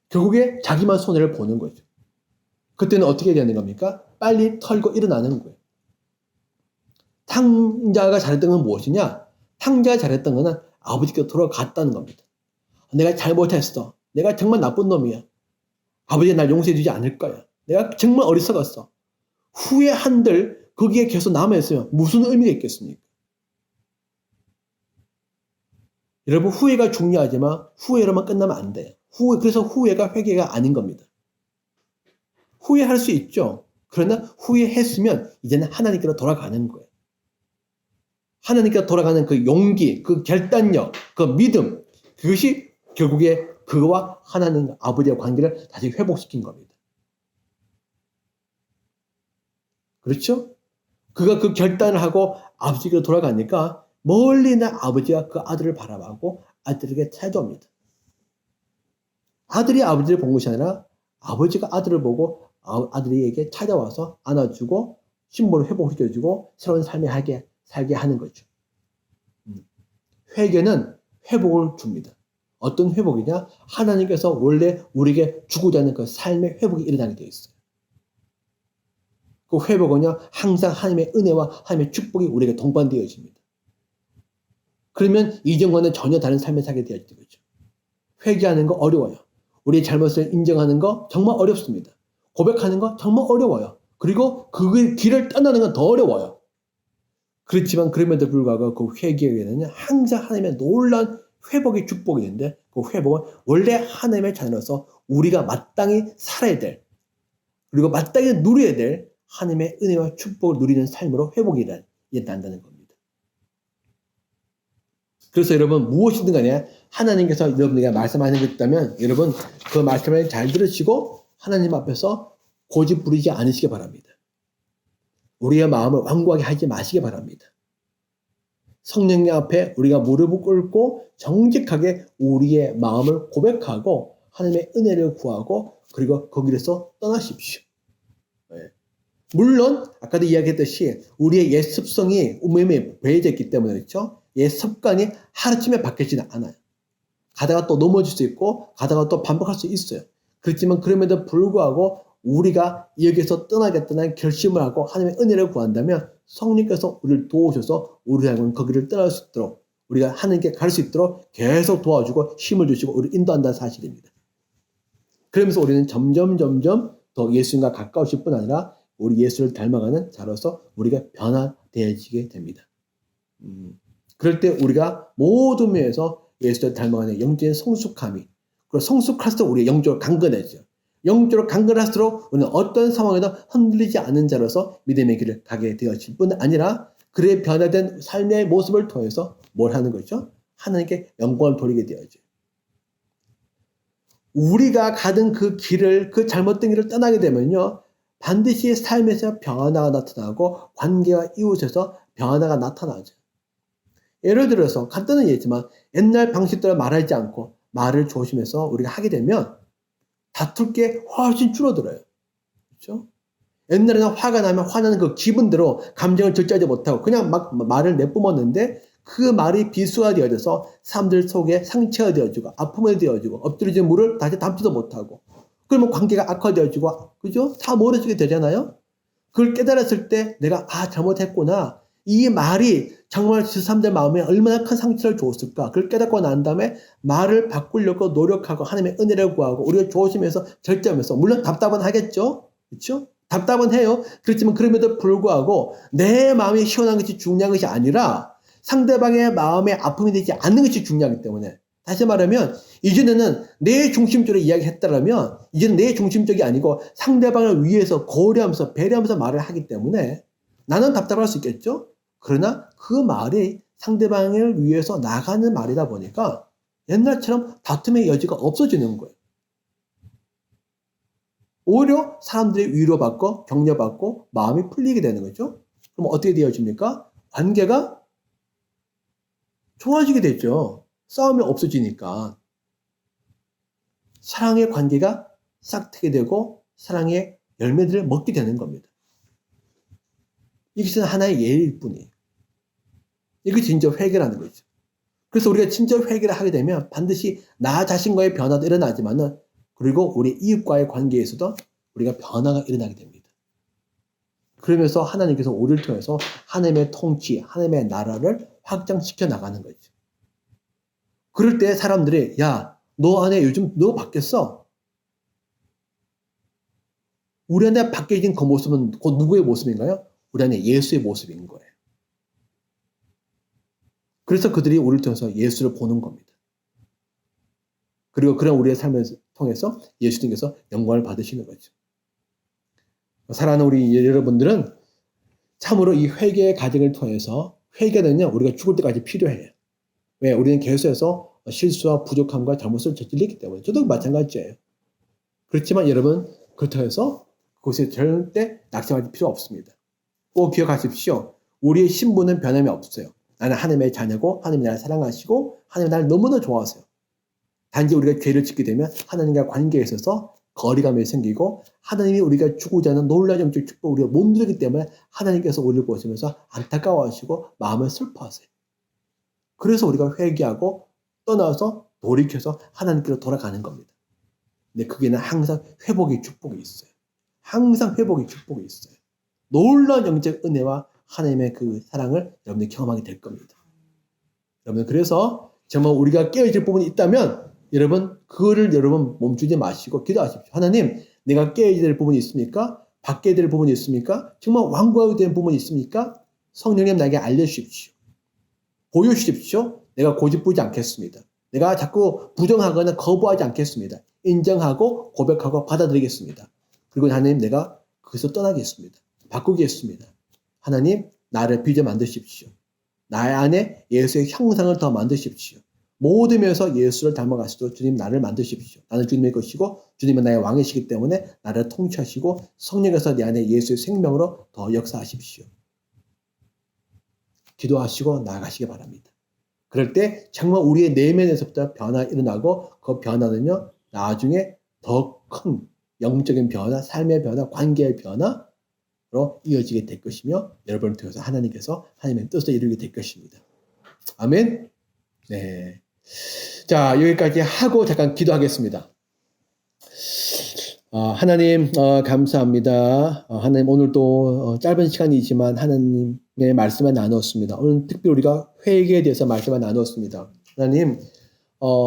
결국에 자기만 손해를 보는 거죠. 그때는 어떻게 되는 겁니까? 빨리 털고 일어나는 거예요. 탕자가 잘했던 건 무엇이냐? 탕자가 잘했던 것은 아버지께 돌아갔다는 겁니다. 내가 잘못했어. 내가 정말 나쁜 놈이야. 아버지가 날 용서해 주지 않을 거야. 내가 정말 어리석었어. 후회 한들 거기에 계속 남아있으면 무슨 의미가 있겠습니까? 여러분, 후회가 중요하지만 후회로만 끝나면 안 돼요. 그래서 후회가 회개가 아닌 겁니다. 후회할 수 있죠. 그러나 후회했으면 이제는 하나님께로 돌아가는 거예요. 하나님께로 돌아가는 그 용기, 그 결단력, 그 믿음, 그것이 결국에 그와 하나님 아버지의 관계를 다시 회복시킨 겁니다. 그렇죠? 그가 그 결단을 하고 아버지께로 돌아가니까 멀리 있는 아버지가 그 아들을 바라보고 아들에게 찾아옵니다. 아들이 아버지를 본 것이 아니라 아버지가 아들을 보고 아들에게 찾아와서 안아주고 신분을 회복시켜주고 새로운 삶을 살게 하는 거죠. 회개는 회복을 줍니다. 어떤 회복이냐? 하나님께서 원래 우리에게 주고자 하는 그 삶의 회복이 일어나게 되어 있어요. 그 회복은요, 항상 하나님의 은혜와 하나님의 축복이 우리에게 동반되어집니다. 그러면 이전과는 전혀 다른 삶을 살게 되어지는 거죠. 회개하는 거 어려워요. 우리의 잘못을 인정하는 거 정말 어렵습니다. 고백하는 거 정말 어려워요. 그리고 그 길을 떠나는 건 더 어려워요. 그렇지만 그럼에도 불구하고 그 회개에는 항상 하나님의 놀라운 회복의 축복이 있는데 그 회복은 원래 하나님의 자녀로서 우리가 마땅히 살아야 될, 그리고 마땅히 누려야 될 하나님의 은혜와 축복을 누리는 삶으로 회복이 일어난다는 겁니다. 그래서 여러분 무엇이든 간에 하나님께서 여러분에게 말씀하는 게 있다면 여러분 그 말씀을 잘 들으시고 하나님 앞에서 고집 부리지 않으시기 바랍니다. 우리의 마음을 완고하게 하지 마시기 바랍니다. 성령님 앞에 우리가 무릎을 꿇고 정직하게 우리의 마음을 고백하고 하나님의 은혜를 구하고 그리고 거기에서 떠나십시오. 네. 물론 아까도 이야기했듯이 우리의 옛 습성이 몸에 배어져 있기 때문에 그렇죠? 옛 습관이 하루쯤에 바뀌지는 않아요. 가다가 또 넘어질 수 있고 가다가 또 반복할 수 있어요. 그렇지만 그럼에도 불구하고 우리가 여기서 떠나겠다는 결심을 하고 하나님의 은혜를 구한다면 성령께서 우리를 도우셔서 우리하고는 거기를 떠날 수 있도록 우리가 하나님께 갈 수 있도록 계속 도와주고 힘을 주시고 우리를 인도한다는 사실입니다. 그러면서 우리는 점점 더 예수님과 가까우실 뿐 아니라 우리 예수를 닮아가는 자로서 우리가 변화되어지게 됩니다. 그럴 때 우리가 모든 면에서 예수를 닮아가는 영적인 성숙함이 그리고 성숙할수록 우리의 영적으로 강건해져요. 영적으로 강건할수록 우리는 어떤 상황에도 흔들리지 않는 자로서 믿음의 길을 가게 되어질 뿐 아니라 그의 변화된 삶의 모습을 통해서 뭘 하는 거죠? 하나님께 영광을 돌리게 되어져요. 우리가 가던 그 길을 그 잘못된 길을 떠나게 되면요. 반드시 삶에서 변화가 나타나고 관계와 이웃에서 변화가 나타나죠. 예를 들어서 간단한 예지만 옛날 방식대로 말하지 않고 말을 조심해서 우리가 하게 되면 다툴 게 훨씬 줄어들어요. 그렇죠? 옛날에는 화가 나면 화나는 그 기분대로 감정을 절제하지 못하고 그냥 막 말을 내뿜었는데 그 말이 비수화되어져서 사람들 속에 상처가 되어지고 아픔이 되어지고 엎드려진 물을 다시 담지도 못하고 그러면 관계가 악화되어지고 그죠? 다 멀어지게 되잖아요. 그걸 깨달았을 때 내가 잘못했구나. 이 말이 정말 그 사람들 마음에 얼마나 큰 상처를 줬을까. 그걸 깨닫고 난 다음에 말을 바꾸려고 노력하고 하나님의 은혜를 구하고 우리가 조심해서 절제하면서 물론 답답은 하겠죠. 그렇죠? 답답은 해요. 그렇지만 그럼에도 불구하고 내 마음이 시원한 것이 중요한 것이 아니라 상대방의 마음에 아픔이 되지 않는 것이 중요하기 때문에 다시 말하면 이전에는 내 중심적으로 이야기했다면 이제는 내 중심적이 아니고 상대방을 위해서 고려하면서 배려하면서 말을 하기 때문에 나는 답답할 수 있겠죠. 그러나 그 말이 상대방을 위해서 나가는 말이다 보니까 옛날처럼 다툼의 여지가 없어지는 거예요. 오히려 사람들이 위로받고 격려받고 마음이 풀리게 되는 거죠. 그럼 어떻게 되어집니까? 관계가 좋아지게 되죠. 싸움이 없어지니까. 사랑의 관계가 싹트게 되고 사랑의 열매들을 먹게 되는 겁니다. 이것은 하나의 예일 뿐이에요. 이게 진짜 회개라는 거죠. 그래서 우리가 진짜 회개를 하게 되면 반드시 나 자신과의 변화도 일어나지만은 그리고 우리 이웃과의 관계에서도 우리가 변화가 일어나게 됩니다. 그러면서 하나님께서 우리를 통해서 하나님의 통치, 하나님의 나라를 확장시켜 나가는 거죠. 그럴 때 사람들이 야, 너 안에 요즘 너 바뀌었어. 우리 안에 바뀌어진 그 모습은 곧 누구의 모습인가요? 우리 안에 예수의 모습인 거예요. 그래서 그들이 우리를 통해서 예수를 보는 겁니다. 그리고 그런 우리의 삶을 통해서 예수님께서 영광을 받으시는 거죠. 사랑하는 우리 여러분들은 참으로 이 회개의 과정을 통해서 회개는요, 우리가 죽을 때까지 필요해요. 왜? 우리는 계속해서 실수와 부족함과 잘못을 저질렀기 때문에. 저도 마찬가지예요. 그렇지만 여러분, 그렇다고 해서 그것에 절대 낙심할 필요 없습니다. 꼭 기억하십시오. 우리의 신분은 변함이 없어요. 나는 하나님의 자녀고 하나님이 나를 사랑하시고 하나님이 나를 너무나 좋아하세요. 단지 우리가 죄를 짓게 되면 하나님과 관계에 있어서 거리감이 생기고 하나님이 우리가 주고자 하는 놀라운 영적 축복을 우리가 못 누리기 때문에 하나님께서 우리를 보시면서 안타까워하시고 마음을 슬퍼하세요. 그래서 우리가 회개하고 떠나서 돌이켜서 하나님께로 돌아가는 겁니다. 근데 그게는 항상 회복의 축복이 있어요. 항상 회복의 축복이 있어요. 놀라운 영적 은혜와 하나님의 그 사랑을 여러분들이 경험하게 될 겁니다. 여러분 그래서 정말 우리가 깨어질 부분이 있다면 여러분 그거를 여러분 멈추지 마시고 기도하십시오. 하나님 내가 깨어야 될 부분이 있습니까? 바뀌어야 될 부분이 있습니까? 정말 완고하게 된 부분이 있습니까? 성령님 나에게 알려주십시오. 보여주십시오. 내가 고집부리지 않겠습니다. 내가 자꾸 부정하거나 거부하지 않겠습니다. 인정하고 고백하고 받아들이겠습니다. 그리고 하나님 내가 거기서 떠나겠습니다. 바꾸겠습니다. 하나님 나를 빚어 만드십시오. 나의 안에 예수의 형상을 더 만드십시오. 모든 면에서 예수를 닮아갈 수 있도록 주님 나를 만드십시오. 나는 주님의 것이고 주님은 나의 왕이시기 때문에 나를 통치하시고 성령께서 내 안에 예수의 생명으로 더 역사하십시오. 기도하시고 나아가시기 바랍니다. 그럴 때 정말 우리의 내면에서부터 변화가 일어나고 그 변화는요. 나중에 더 큰 영적인 변화, 삶의 변화, 관계의 변화로 이어지게 될 것이며 여러분을 통해서 하나님께서 하나님의 뜻을 이루게 될 것입니다. 아멘. 네. 자, 여기까지 하고 잠깐 기도하겠습니다. 하나님 감사합니다. 하나님 오늘도 짧은 시간이지만 하나님의 말씀을 나누었습니다. 오늘 특별히 우리가 회개에 대해서 말씀을 나누었습니다. 하나님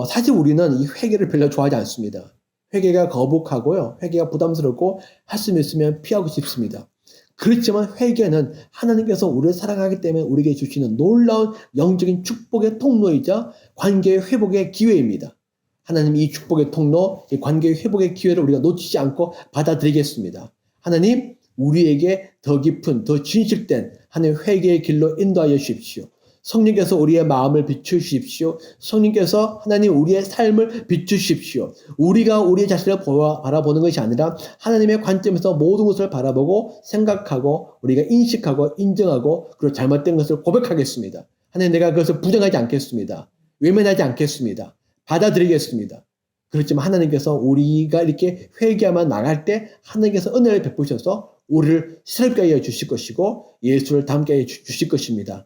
사실 우리는 이 회개를 별로 좋아하지 않습니다. 회개가 거북하고요. 회개가 부담스럽고 할 수 있으면 피하고 싶습니다. 그렇지만 회개는 하나님께서 우리를 사랑하기 때문에 우리에게 주시는 놀라운 영적인 축복의 통로이자 관계의 회복의 기회입니다. 하나님 이 축복의 통로, 이 관계의 회복의 기회를 우리가 놓치지 않고 받아들이겠습니다. 하나님 우리에게 더 깊은, 더 진실된 하나님 회개의 길로 인도하여 주십시오. 성령께서 우리의 마음을 비추십시오. 성령께서 하나님 우리의 삶을 비추십시오. 우리가 우리의 자신을 바라보는 것이 아니라 하나님의 관점에서 모든 것을 바라보고 생각하고 우리가 인식하고 인정하고 그리고 잘못된 것을 고백하겠습니다. 하나님 내가 그것을 부정하지 않겠습니다. 외면하지 않겠습니다. 받아들이겠습니다. 그렇지만 하나님께서 우리가 이렇게 회개하며 나갈 때 하나님께서 은혜를 베푸셔서 우리를 새롭게 하여 주실 것이고 예수를 닮게 하여 주실 것입니다.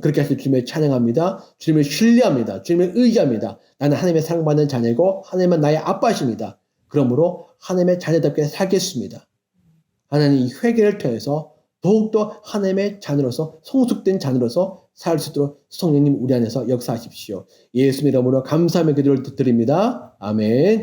그렇게 해서 주님을 찬양합니다. 주님을 신뢰합니다. 주님을 의지합니다. 나는 하나님의 사랑받는 자녀고 하나님은 나의 아빠십니다. 그러므로 하나님의 자녀답게 살겠습니다. 하나님 이 회개를 통해서 더욱더 하나님의 자녀로서 성숙된 자녀로서 살 수 있도록 성령님 우리 안에서 역사하십시오. 예수님 이름으로 감사함의 기도를 드립니다. 아멘.